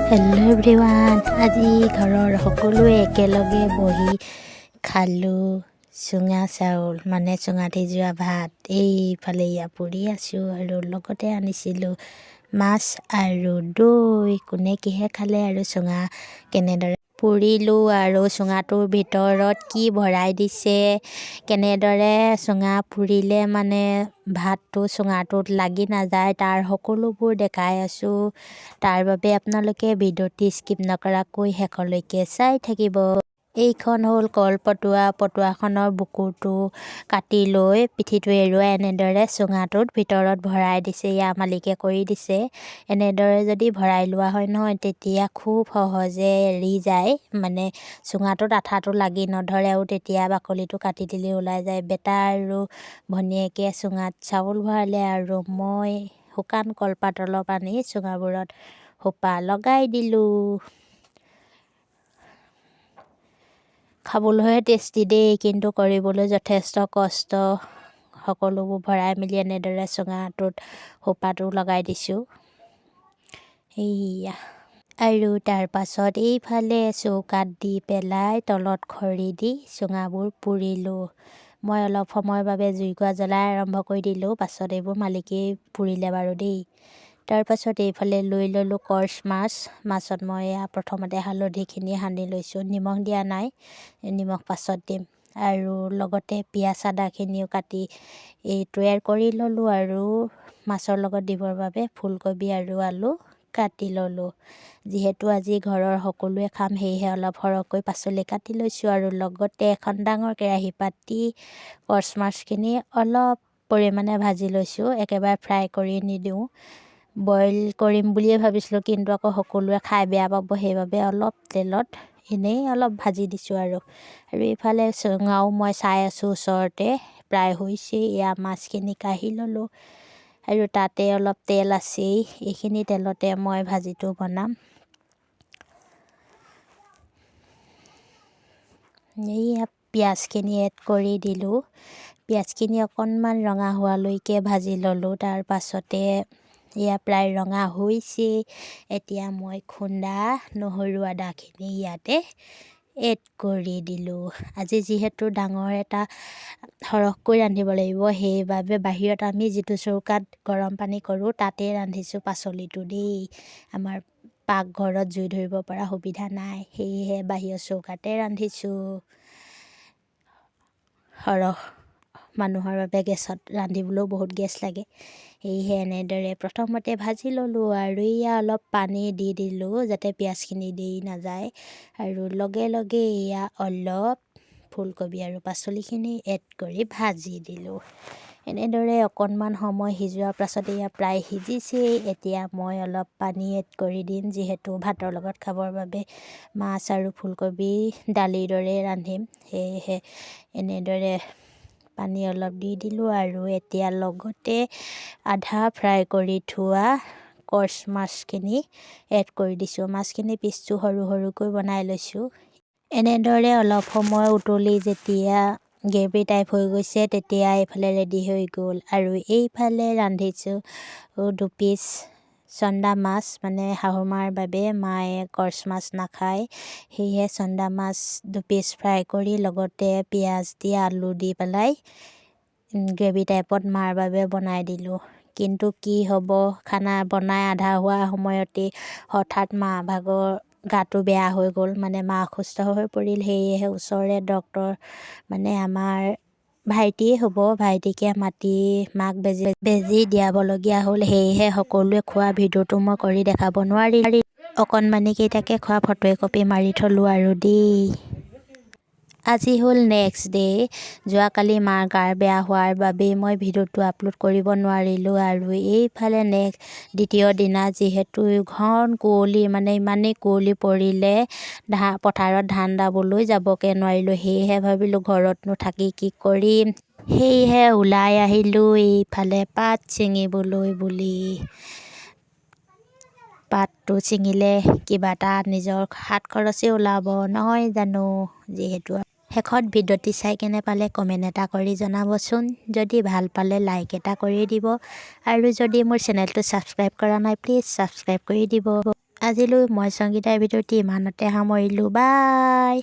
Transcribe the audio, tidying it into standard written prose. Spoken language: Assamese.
হেল্ল' এভৰিৱান, আজি ঘৰৰ সকলোৱে একেলগে বহি খালোঁ চুঙা চাউল মানে চুঙাত সিজোৱা ভাত। এইফালে পুৰি আছোঁ আৰু লগতে আনিছিলোঁ মাছ আৰু দৈ। কোনে কিহে খালে আৰু চুঙা কেনেদৰে পুৰিলোঁ আৰু চুঙাটোৰ ভিতৰত কি ভৰাই দিছে, কেনেদৰে চুঙা পুৰিলে মানে ভাতটো চুঙাটোত লাগি নাযায়, তাৰ সকলোবোৰ দেখাই আছোঁ। তাৰ বাবে আপোনালোকে ভিডিঅ'টি স্কিপ নকৰাকৈ শেষলৈকে চাই থাকিব। এইখন হ'ল কলপটুৱা। পটুৱাখনৰ বুকুটো কাটি লৈ পিঠিটো এৰুৱাই এনেদৰে চুঙাটোত ভিতৰত ভৰাই দিছে। ইয়াৰ মালিকে কৰি দিছে। এনেদৰে যদি ভৰাই লোৱা হয় নহয়, তেতিয়া খুব সহজে এৰি যায়, মানে চুঙাটোত আঠাটো লাগি নধৰে আৰু তেতিয়া বাকলিটো কাটি দিলে ওলাই যায়। বেটা আৰু ভনীয়েকে চুঙাত চাউল ভৰালে আৰু মই শুকান কলপাত অলপ আনি চুঙাবোৰত সোপা লগাই দিলোঁ। খাবলৈহে টেষ্টি দেই, কিন্তু কৰিবলৈ যথেষ্ট কষ্ট। সকলোবোৰ ভৰাই মেলি এনেদৰে চুঙাটোত সোপাটো লগাই দিছোঁ। এইয়া আৰু তাৰ পাছত এইফালে চৌকাত দি পেলাই তলত খৰি দি চুঙাবোৰ পুৰিলোঁ। মই অলপ সময়ৰ বাবে জুইকুৰা জ্বলাই আৰম্ভ কৰি দিলোঁ। পাছত এইবোৰ মালিকেই পুৰিলে বাৰু দেই। তাৰ পাছত এইফালে লৈ ল'লোঁ কৰ্চ মাছ। মাছত মই প্ৰথমতে হালধিখিনি সানি লৈছোঁ, নিমখ দিয়া নাই, নিমখ পাছত দিম। আৰু লগতে পিঁয়াজ আদাখিনিও কাটি তৈয়াৰ কৰি ল'লোঁ আৰু মাছৰ লগত দিবৰ বাবে ফুলকবি আৰু আলু কাটি ল'লোঁ। যিহেতু আজি ঘৰৰ সকলোৱে খাম, সেয়েহে অলপ সৰহকৈ পাচলি কাটি লৈছোঁ আৰু লগতে এখন ডাঙৰ কেৰাহী পাতি কৰ্চ মাছখিনি অলপ পৰিমাণে ভাজি লৈছোঁ। একেবাৰে ফ্ৰাই কৰি নিদিওঁ, বইল কৰিম বুলিয়ে ভাবিছিলোঁ, কিন্তু আকৌ সকলোৱে খাই বেয়া পাব, সেইবাবে অলপ তেলত এনেই অলপ ভাজি দিছোঁ। আৰু এইফালে চুঙাও মই চাই আছোঁ ওচৰতে, প্ৰায় হৈছেই। এয়া মাছখিনি কাঢ়ি ল'লোঁ আৰু তাতে অলপ তেল আছেই, এইখিনি তেলতে মই ভাজিটো বনাম। এইয়া পিঁয়াজখিনি এড কৰি দিলোঁ। পিঁয়াজখিনি অকণমান ৰঙা হোৱালৈকে ভাজি ল'লোঁ। তাৰ পাছতে এয়া প্ৰায় ৰঙা হৈছেই। এতিয়া মই খুন্দা নহৰু আদাখিনি ইয়াতে এড কৰি দিলোঁ। আজি যিহেতু ডাঙৰ এটা সৰহকৈ ৰান্ধিব লাগিব, সেইবাবে বাহিৰত আমি যিটো চৌকাত গৰম পানী কৰোঁ তাতেই ৰান্ধিছোঁ পাচলিটো দেই। আমাৰ পাকঘৰত জুই ধৰিব পৰা সুবিধা নাই, সেয়েহে বাহিৰৰ চৌকাতে ৰান্ধিছোঁ। সৰহ মানুহৰ বাবে গেছত ৰান্ধিবলৈও বহুত গেছ লাগে, সেয়েহে এনেদৰে প্ৰথমতে ভাজি ল'লোঁ আৰু এয়া অলপ পানী দি দিলোঁ যাতে পিঁয়াজখিনি দেই নাযায়। আৰু লগে লগে এয়া অলপ ফুলকবি আৰু পাচলিখিনি এড কৰি ভাজি দিলোঁ। এনেদৰে অকণমান সময় সিজোৱাৰ পাছত এয়া প্ৰায় সিজিছেই। এতিয়া মই অলপ পানী এড কৰি দিম, যিহেতু ভাতৰ লগত খাবৰ বাবে মাছ আৰু ফুলকবি দালিৰ দৰে ৰান্ধিম, সেয়েহে এনেদৰে পানী অলপ দি দিলোঁ। আৰু এতিয়া লগতে আধা ফ্ৰাই কৰি থোৱা কৰ্চ মাছখিনি এড কৰি দিছোঁ। মাছখিনি পিচটো সৰু সৰুকৈ বনাই লৈছোঁ। এনেদৰে অলপ সময় উতলি যেতিয়া গ্ৰেভি টাইপ হৈ গৈছে, তেতিয়া এইফালে ৰেডি হৈ গ'ল। আৰু এইফালে ৰান্ধিছোঁ 2 পিচ চন্দা মাছ, মানে শাহুমাৰ বাবে, মায়ে কৰ্চ মাছ নাখায়, সেয়েহে চন্দা মাছ 2 পিচ ফ্ৰাই কৰি লগতে পিঁয়াজ দি আলু দি পেলাই গ্ৰেভি টাইপত মাৰ বাবে বনাই দিলোঁ। কিন্তু কি হ'ব, খানা বনাই আধা হোৱা সময়তেই হঠাৎ মা ভাগৰ গাটো বেয়া হৈ গ'ল, মানে মা অসুস্থ হৈ পৰিল। সেয়েহে ওচৰৰে ডক্তৰ, মানে আমাৰ ভাইটিয়ে হ'ব, ভাইটিকে মাতি মাক বেজি দিয়াবলগীয়া হ'ল। সেয়েহে সকলোৱে খোৱা ভিডিঅ'টো মই কৰি দেখাব নোৱাৰিলোঁ। অকণমানিকেইটাকে খোৱা ফটো একপি মাৰি থলোঁ আৰু দেই। আজি হ'ল নেক্সট ডে'। যোৱাকালি মাৰ গাৰ বেয়া হোৱাৰ বাবেই মই ভিডিঅ'টো আপলোড কৰিব নোৱাৰিলোঁ। আৰু এইফালে দ্বিতীয় দিনা যিহেতু ঘন কুঁৱলী, মানে ইমানেই কুঁৱলী পৰিলে পথাৰত ধান দাবলৈ যাবকৈ নোৱাৰিলোঁ। সেয়েহে ভাবিলোঁ ঘৰতনো থাকি কি কৰিম, সেয়েহে ওলাই আহিলোঁ এইফালে পাত ছিঙিবলৈ বুলি। পাতটো ছিঙিলে কিবা এটা নিজৰ হাত খৰচেই ওলাব নহয় জানো। যিহেতু শেষত ভিডিঅ'টি চাই কেনে পালে কমেণ্ট এটা কৰি জনাবচোন। যদি ভাল পালে লাইক এটা কৰি দিব, আৰু যদি মোৰ চেনেলটো ছাবস্ক্ৰাইব কৰা নাই প্লিজ ছাবস্ক্ৰাইব কৰি দিব। আজিলৈ মই সংগীতাৰ ভিডিঅ'টি ইমানতে সামৰিলোঁ। বাই।